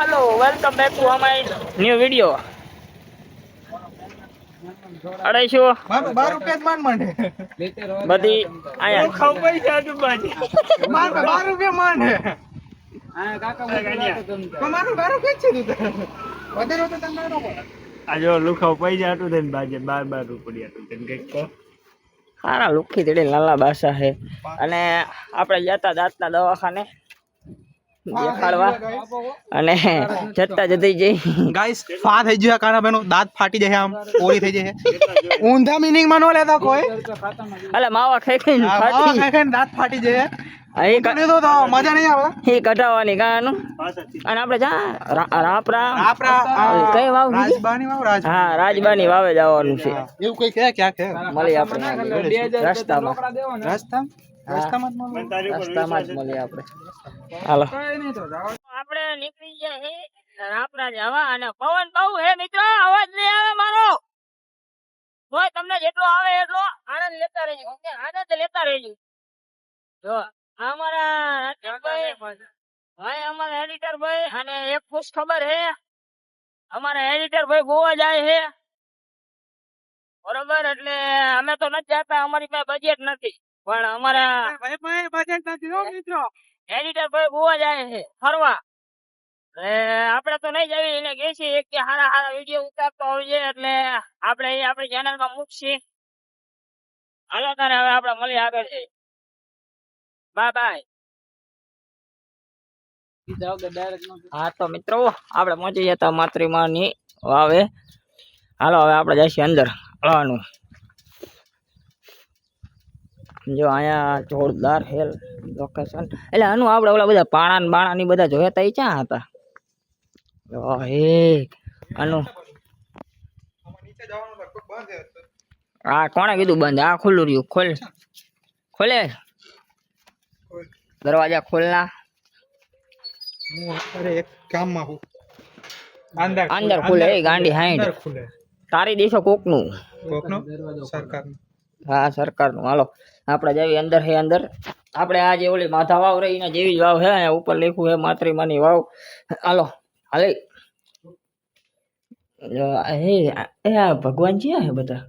Hello welcome back to हमारी new video. अढ़ाईशो बधी आया खाऊ पैसा तो बाजी मार 12 रुपया मान है आ काका તમારું 12 કે છે તું વધારે તો તમને નો પડે આ જો લુખાવ પૈસા હતું ને બાજે 12 રૂપિયા હતું તેમ કઈક તો સારા લુખી તેડી લાલા બાસા હે અને આપણે જતા દાંતના દવાખાને દેખાડવા અને જતા જતી જઈ ગાઈસ ફા થઈ ગયો કાના બેનો દાંત ફાટી જાય આમ ઓરી થઈ જાય ઊંધા મીનિંગ માં નો લેતા કોઈ અલે માવા ખાઈ ખાઈને દાંત ફાટી જાય અહીં તો મજા નહીં આવે એ કઢાવવાની કાનું અને આપણે જા રાપરા કઈ વાવ રાજબાની વાવ હા રાજબાની વાવે જવાનું છે એવું કઈ કે ક્યાં કે મળી આપણે રસ્તામાં રસ્તામાં જ મળી આપણે હાલો આપણે નીકળી ગયા હે રાપરા જવા અને પવન બહુ હે મિત્રો અવાજ નહીં આવે મારો હોય તમને જેટલો આવે એટલો આનંદ લેતા રહેજો ઓકે આનંદ લેતા રહેજો જો અમારા ભાઈ અમારા એડિટર ભાઈ અને એક ખુશ ખબર હે અમારા એડિટર ભાઈ ગોવા જાય છે બરોબર એટલે અમે તો નથી જતા અમારી પાસે બજેટ નથી પણ અમારા બજેટ નથી મિત્રો એડિટર ભાઈ ગોવા જાય છે ફરવા આપણે તો નહીં જવી એને કે છે કે સારા સારા વિડીયો ઉતારતો હોય એટલે આપણે એ આપણી ચેનલ માં મૂકશી હાલો તારે હવે આપણે મળી આગળ છે બાય બાય હા તો મિત્રો આપણે પહોંચી જતા માતૃમાં ની વાવે હાલો હવે આપણે જઈશું અંદર હળવાનું જો અહીંયા જોરદાર હેલ લોકેશન એટલે આનું આપણે ઓલા બધા પાણા બાણા ની બધા જોયા તા એ ક્યાં હતા આનું હા કોણે કીધું બંધ આ ખુલ્લું રહ્યું ખોલે દરવાજા ખોલના અરે એક કામમાં હું અંદર ખુલે એ ગાંડી હાઈડ તારી દેશો કોકનું સરકારનું હા સરકારનું હાલો આપણે જઈએ અંદર હે અંદર આપણે આ જે ઓલી માધા વાવ રહી એના જેવી જ વાવ હે ઉપર લખ્યું હે માતૃમાની વાવ હાલો હાલે એ આ ભગવાન છે હે બધા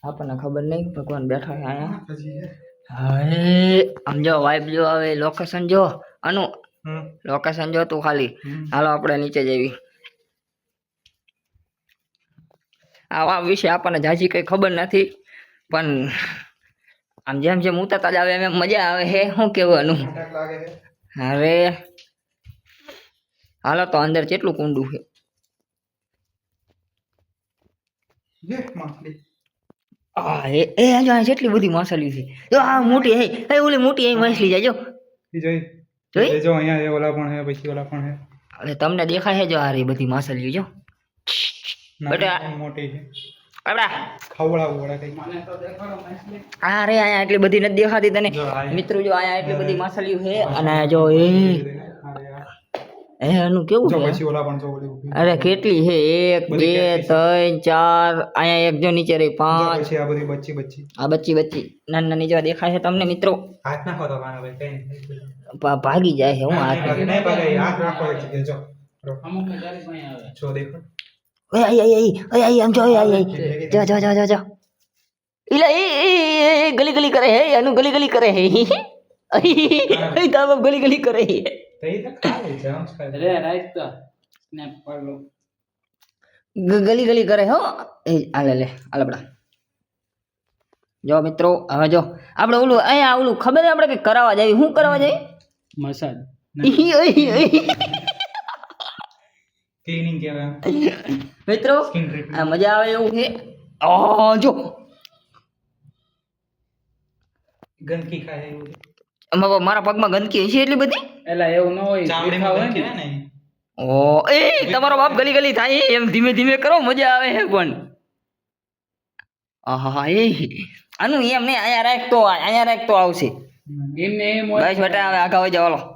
આપણને ખબર નહીં ભગવાન બેઠા હે અહીંયા હવે આમ જો વાઇબ જો આવે લોકેશન જો અનુ લોકેશન જો તું ખાલી હાલો આપણે નીચે જઈએ આ વિશે આપણને જાજી કઈ ખબર નથી પણ આમ જેમ જેમ ઉતરતા જ આવે એમ મજા આવે હે શું કહેવાનું અરે હાલો તો અંદર કેટલું કુંડું છે કેટલી બધી માછલી છે જો આ મોટી હે ઓલી મોટી એ માછલી જાય જો અહીંયા ઓલા પણ હે પછી ઓલા પણ હે અરે તમને દેખાય છે જો આ રે બધી માછલી જો બેટા મોટી છે આપડા ખવડાવું કઈ હા રે અહીંયા એટલી બધી નથી દેખાતી તને મિત્રો જો અહીંયા એટલી બધી માછલીઓ છે અને જો એનું કેવું છે પછી ઓલા પણ અરે કેટલી છે 1 2 3 4 અહીંયા એક જો નીચે રહી 5 પછી આ બધી બચ્ચી આ બચ્ચી નાની નાની જેવા દેખાય છે તમને મિત્રો હાથ નાખો તો કાના ભાઈ કઈ ભાગી જાય છે હું હાથ રાખો જો અમુક ને જારી પણ આવે જો દેખો આમ જો ગલી કરે હે એનું ગલી કરે હે ગલી કરે હે ગલી કરે હો આલે જો મિત્રો હવે જો આપણે ઓલું અહીંયા ઓલું ખબર આપણે કઈ કરાવવા જાય શું કરાવવા જાય મસાજ ક્લીનિંગ કેવા મિત્રો આ મજા આવે એવું છે જો ગંદકી ખાય એવું મારા પગમાં ગંદકી છે એટલી બધી એલા એવું ન હોય ચામડીમાં હોય ને તમારો બાપ ગલી થાય એમ ધીમે ધીમે કરો મજા આવે છે પણ આનું એમ નહીં અહીંયા રાખતો આવશે એમને એમ બસ બેટા હવે આગળ જાવ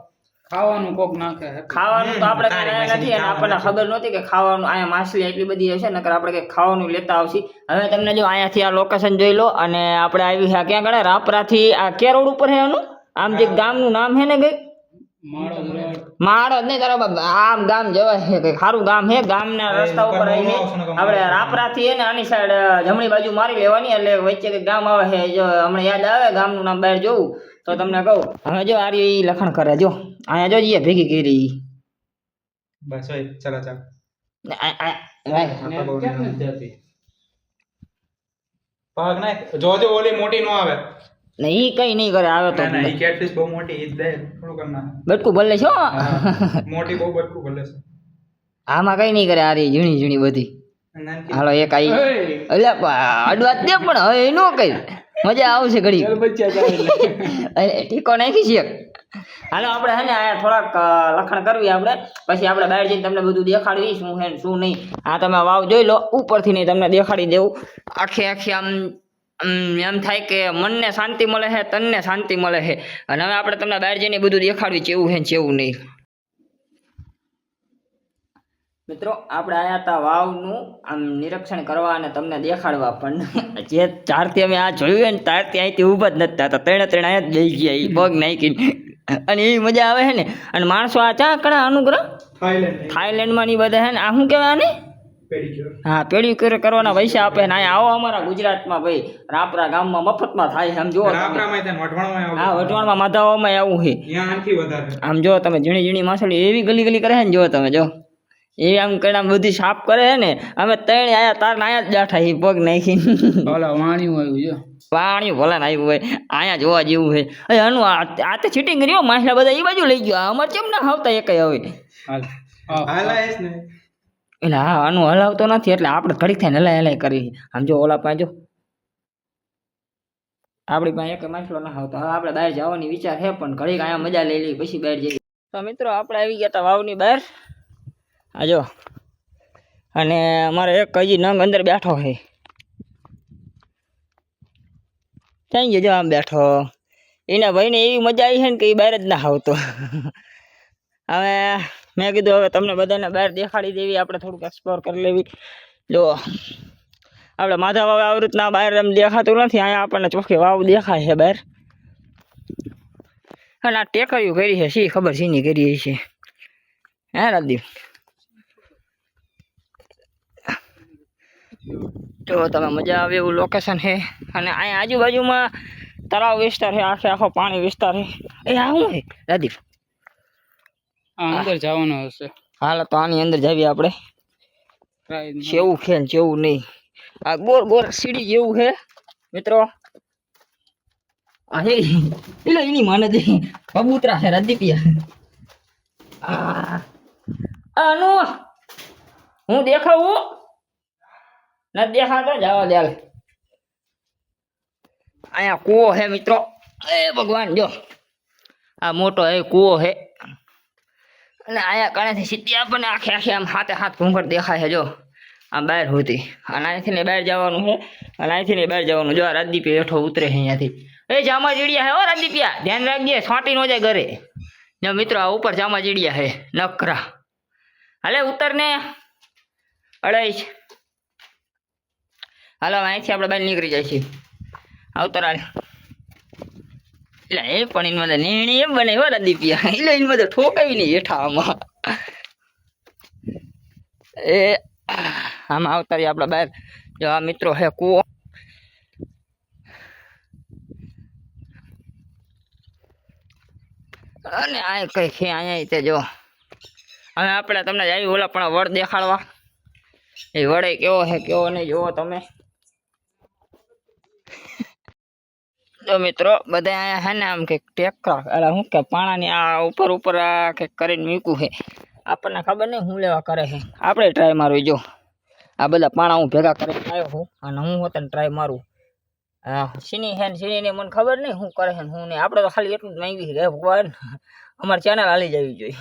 ખાવાનું કોક નાખે ખાવાનું તો આપણે નથી અને આપણને ખબર નહોતી કે ખાવાનું અહીંયા માછલી એટલી બધી હશે નકર આપણે કંઈક ખાવાનું લેતા આવશે હવે તમને જો અહીંયાથી આ લોકેશન જોઈ લો અને આપણે આવી છે ક્યાં ગણે રાપરાથી આ કે રોડ ઉપર છે એનું આમ જે ગામનું નામ છે ને કઈ માળો જ નહીં તારા બાપ આમ ગામ જવાય છે કે સારું ગામ છે ગામના રસ્તા ઉપર આવીને આપણે રાપરાથી હે ને આની સાઈડ જમણી બાજુ મારી લેવાની એટલે વચ્ચે કંઈક ગામ આવે છે જો હમણાં યાદ આવે ગામનું નામ બહાર જોઉં તો તમને કહું હવે જો આ ઈ લખણ કરે જો અહીંયા જો જઈએ ભેગી કરી બસ હોય ચાલો ચાલો પગ નાખ જોજો ઓલી મોટી નો આવે ઈ કઈ નહીં કરે આવે તો ના ઈ કેટફિશ બહુ મોટી ઈ દે થોડું કર ના બટકું ભલે છો મોટી બહુ બટકું ભલે છે આમાં કઈ નહીં કરે આ રી ઝીણી ઝીણી બધી નાનકી હાલો એક આઈ એટલે અડવાત દે પણ હવે એનો કઈ મજા આવશે ઘડી ટીકો નાખી છે હાલો આપણે હે ને આયા થોડાક લખણ કરવી આપણે પછી આપણે બહાર જઈને તમને બધું દેખાડવી શું છે ને શું નહીં આ તમે વાવ જોઈ લો ઉપરથી નહીં તમને દેખાડી દેવું આખી આમ એમ થાય કે મનને શાંતિ મળે છે તનને શાંતિ મળે છે અને હવે આપણે તમને બહાર જઈને બધું દેખાડવી કેવું છે ને કેવું નહીં મિત્રો આપણે આયા હતા વાવનું આમ નિરીક્ષણ કરવા અને તમને દેખાડવા પણ જે ચારથી અમે આ જોયું ને ત્યારથી અહીંથી ઊભા જ નથી થતા ત્રણે અહીંયા જ બેસી ગયા એ પગ નાખીને અને એવી મજા આવે છે ને અને માણસો આ ચા કણા અનુગ્રહ થાઈલેન્ડમાં ની બધા છે ને આ શું કહેવાય આને હા પેડિક્યોર કરવાના પૈસા આપે ને અહીંયા આવો અમારા ગુજરાતમાં ભાઈ રાપરા ગામમાં મફતમાં થાય છે આમ જો હા વઢવાણમાં માધાવામાં આવું છે આમ જો તમે ઝીણી ઝીણી માછલી એવી ગલી કરે છે ને જો તમે જો એ આમ કડા બધી સાફ કરે છે ને અમે ત્રણ આયા તાર આયા જ બેઠા એ પગ નાખીને પાણી ભલે ને આવ્યું હોય અહીંયા જોવા જેવું છે આનું આ તો ચીટિંગ કર્યો માછલા બધા એ બાજુ લઈ ગયો અમારે કેમ ના ખાવતા એક હવે એટલે હા આનું હલાવતો નથી એટલે આપણે ઘડીક થાય ને હલાય કરી આમ જો ઓલા પાસે જો આપણી પાસે એક માછલો ના ખાવતો હવે આપણે બહાર જવાની વિચાર છે પણ ઘડીક અહીંયા મજા લઈ લઈ પછી બહાર જઈએ તો મિત્રો આપણે આવી ગયા હતા વાવની બહાર આ જો અને અમારે એક હજી નંગ અંદર બેઠો છે ક્યાં ગયો જો આમ બેઠો એના ભાઈને એવી મજા આવી છે ને કે એ બહાર જ ના આવતો હવે મેં કીધું હવે તમને બધાને બહાર દેખાડી દેવી આપણે થોડુંક એક્સપ્લોર કરી લેવી જો આપણે માધા વાવ આવી રીતના બહાર એમ દેખાતું નથી અહીંયા આપણને ચોખ્ખી વાવ દેખાય છે બહાર અને આ ટેકરીઓ કરી છે શી ખબર શીની કરી છે હે રાજદીપ જો તમે મજા આવે એવું લોકેશન છે અને અહીંયા આજુબાજુમાં તળાવ વિસ્તાર છે આખો પાણી વિસ્તાર છે એ આ શું છે રાજદીપ અંદર જવાનું હશે હાલ તો આની અંદર જઈએ આપણે જેવું છે ને જેવું નહીં આ ગોર સીડી જેવું છે મિત્રો આ હે એટલે એની માને દે કબૂતરા છે રાજદીપિયા આનું હું દેખાવું નથી દેખાતો જવા દે અહીંયા કૂવો છે મિત્રો એ ભગવાન જો આ મોટો એ કૂવો છે અને અહીંયા કણેથી સીધી આપણને આખે આમ હાથ ઘૂંઘટ દેખાય છે જો આમ બહાર હોતી અને અહીંથી ને બહાર જવાનું છે અને અહીંથી ને બહાર જવાનું જો આ રાજદીપી હેઠો ઉતરે છે અહીંયાથી એ જામા ચીડિયા હે હો રાજદીપિયા ધ્યાન રાખજે છોટી નો જાય ઘરે જો મિત્રો આ ઉપર જામા ચીડિયા હે નકરા હાલે ઉતર ને અડાઈશ હાલો અહીંથી આપણે બહાર નીકળી જાય છે આવતર હાલ એટલે એ પણ એની બધા નીણી એમ બને હો રાજદીપિયા એટલે એની બધા ઠોકાવી નહીં હેઠા આમાં એ આમાં આવતારી આપણે બહાર જો આ મિત્રો હે કૂવો અને આ કઈ છે અહીંયા તે જો હવે આપણે તમને આવી ઓલા પણ વડ દેખાડવા એ વડે કેવો છે કેવો નહીં જોવો તમે જો મિત્રો બધા અહીંયા હે ને આમ કંઈક ટેકરા એટલે શું કે પાણાની આ ઉપર આ કંઈક કરીને મૂક્યું છે આપણને ખબર નહીં શું લેવા કરે છે આપણે ટ્રાય મારવી જો આ બધા પાણા હું ભેગા કરીને આવ્યો છું અને હું હોતે ટ્રાય મારું સીની છે ને સીનીને મને ખબર નહીં શું કરે છે ને શું નહીં આપણે તો ખાલી એટલું જ માંગી છે ભગવાન અમારી ચેનલ હાલી જવી જોઈએ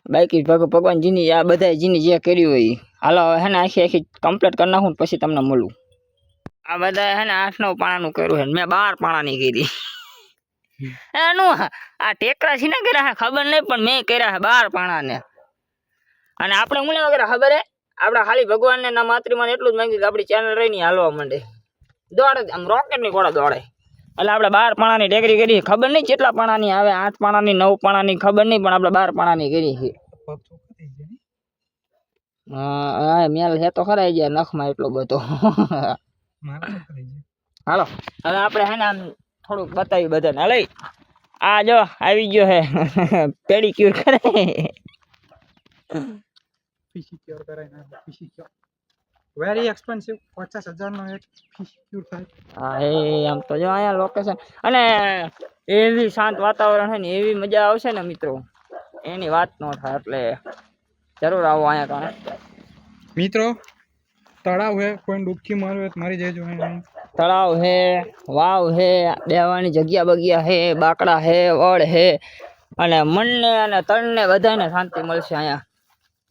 બાકી ભગવાન જીની આ બધા જીની જે કર્યું હોય હાલો હે ને આખી કમ્પ્લીટ કરી નાખું પછી તમને મળું આ બધા હે ને 8-9 પાણાનું કર્યું છે મેં 12 પાણાની કરી એનું આ ટેકરા છે ને કર્યા ખબર નહીં પણ મેં કર્યા છે 12 પાણાને અને આપણે હું લેવા કર્યા ખબર હે આપણે ખાલી ભગવાનને ના માતૃમાં એટલું જ માંગ્યું કે આપણી ચેનલ રહી ની હાલવા માંડે દોડે આમ રોકેટ ની ઘોડા દોડે એટલે આપણે 12 પાણાની ટેકરી કરી ખબર નહીં કેટલા પાણાની આવે 8 પાણાની 9 પાણાની ખબર નહીં પણ આપણે 12 પાણાની કરી છે હા મેલ છે તો ખરાઈ જાય નખમાં એટલો બધો હાલો હવે આપણે હે ને આમ થોડુંક બતાવી બધાને હાલે આ જો આવી ગયો હે પેડિક્યોર કરે ફિશિક્યોર કરાય ના ફિશિક્યોર વેરી એક્સપેન્સિવ 50,000 નો એક ફિશિક્યોર થાય હા એ આમ તો જો અહીંયા લોકેશન અને એવી શાંત વાતાવરણ છે ને એવી મજા આવશે ને મિત્રો એની વાત ન થાય એટલે જરૂર આવો અહીંયા કારણે મિત્રો તળાવ હે કોઈ ડૂબકી મારવે તો મારી જજો તળાવ હે વાવ હે બેવાની જગ્યા બગ્યા હે બાકડા હે વડ હે અને મનને અને તણને બધાને શાંતિ મળશે અહીંયા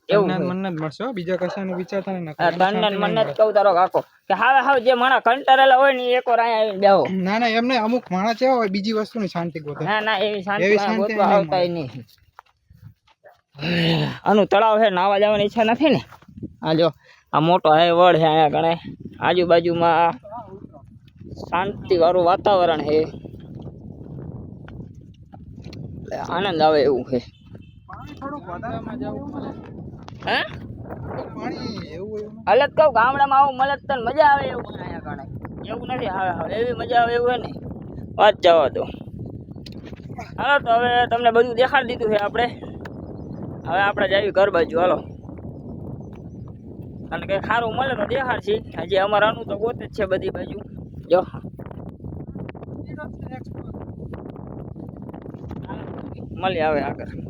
એવું મનને જ મળશે બીજા કશાનું વિચારતા નહીં તણને મનને જ કહું તારો કાકો કે હાવ જે માણા કંટાળેલા હોય ને એકવાર અહીંયા આવીને બેહો ના ના એમને અમુક માણસ એવા હોય બીજી વસ્તુની શાંતિ ગોતે ના એવી શાંતિ ગોતવા આવતા નહીં આનું તળાવ છે નાવા જવાની ઈચ્છા નથી ને આ જો આ મોટો હે વડ છે અહીંયા ગણે આજુબાજુમાં શાંતિ વાળું વાતાવરણ છે આનંદ આવે એવું છે હે અલગ કહું ગામડામાં આવું મળે તને મજા આવે એવું અહીંયા ગણે એવું નથી આવે એવી મજા આવે એવું હે ને વાત જવા દો હાલો તો હવે તમને બધું દેખાડી દીધું છે આપણે હવે આપણે જઈએ ઘર બાજુ હાલો અને કંઈ સારું મળે તો દેખાડશે હજી અમારાનું તો ગોતે જ છે બધી બાજુ જો મળી આવે આગળ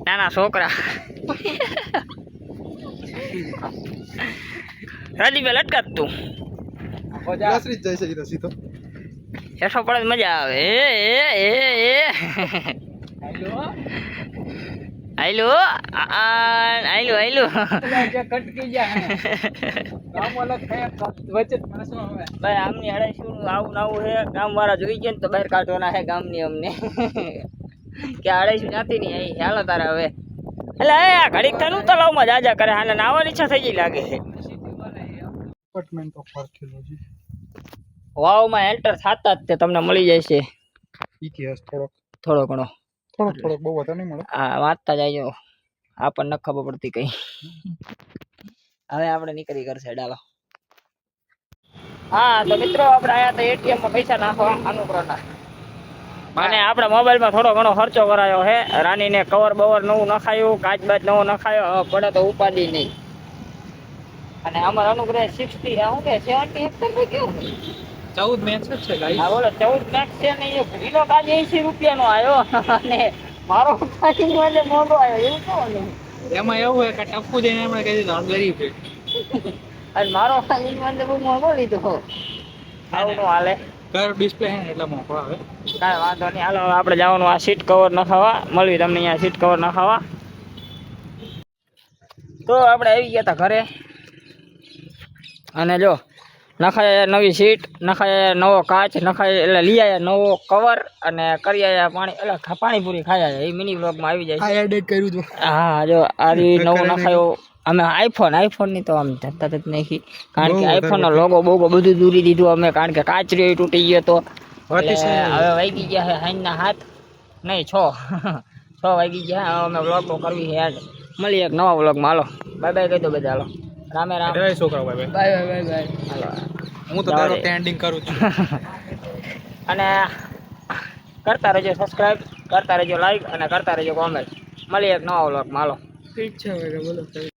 નાના છોકરા રાજીભાઈ લટકાત તું હેઠો પડે મજા આવે આયલો આયલો આયલો કટકી જાય ભાઈ આમની અડાઈશું આવું નવું છે ગામ વાળા જોઈ ગયા ને તો બહાર કાઢવાના છે ગામની અમને કે અડાઈશું જાતી નહીં અહીં હાલો તારે હવે એટલે એ ઘડીક થયું તલાવમાં જાજા કરે હાલે નાવાની ઈચ્છા થઈ ગઈ લાગે છે વાવમાં એન્ટર થતા જ તે તમને મળી જાય છે ઇતિહાસ થોડો ઘણો થોડોક બહુ વધારે નહીં મળે હા વાંચતા જાય આપણને ખબર પડતી કઈ હવે આપણે નીકળી કરશે ડાલો હા તો મિત્રો આપણે આયા તો એટીએમ માં પૈસા નાખવા અનુપ્રના અને આપણે મોબાઈલમાં થોડો ઘણો ખર્ચો કરાયો છે રાનીને કવર બવર નવું નખાયું કાચ બાજ નવો નખાયો હવે પડે તો ઉપાડી નહીં અને અમારો અનુગ્રહ 60 શું કે 70 હેક્ટર કેવું 14 મેચ છે ગાઈસ હા બોલો 14 મેચ છે ને એ કિલો કાજ 80 રૂપિયાનો આવ્યો અને મારો પાછી વાલે મોંઘો આવ્યો એવું કહો ને એમાં એવું હોય કે ટપકુ જઈને આપણે કહી દીધું ગરીબ છે અને મારો પાછી વાલે બહુ મોંઘો લીધો આવું નો હાલે કર ડિસ્પ્લે હે એટલે મોંઘો આવે કાંઈ વાંધો નહીં હાલો આપણે જવાનું આ સીટ કવર નખાવા મળવી તમને અહીંયા સીટ કવર નખાવા તો આપણે આવી ગયા હતા ઘરે અને જો નખાય નવી સીટ નખાય નવો કાચ નખાય એટલે લઈ આવ્યા નવો કવર અને કરી આવ્યા પાણી એટલે પાણીપુરી ખાઈ આવ્યા એ મિની બ્લોગમાં આવી જાય એડિટ કર્યું હતું હા જો આ નવું નખાયો અમે આઈફોન ની તો આમ ધરતા જ નાખી કારણ કે આઈફોન નો લોગો બોગો બધું દૂરી દીધું અમે કારણ કે કાચરી તૂટી ગયો તો હવે વાગી ગયા છે હાઈના હાથ નહીં 6 વાગી ગયા હવે અમે બ્લોગ કરવી છે યાર મળીએ એક નવા બ્લોગમાં હાલો બાય બાય કહી દો બધા હાલો રામે રામ જય છોકરા બાય બાય બાય બાય હાલો હું તો તારો એન્ડિંગ કરું છું અને કરતા રહેજો સબસ્ક્રાઇબ કરતા રહેજો લાઈક અને કરતા રહેજો કોમેન્ટ મળીએ એક નવા બ્લોગમાં હાલો ઠીક છે બોલો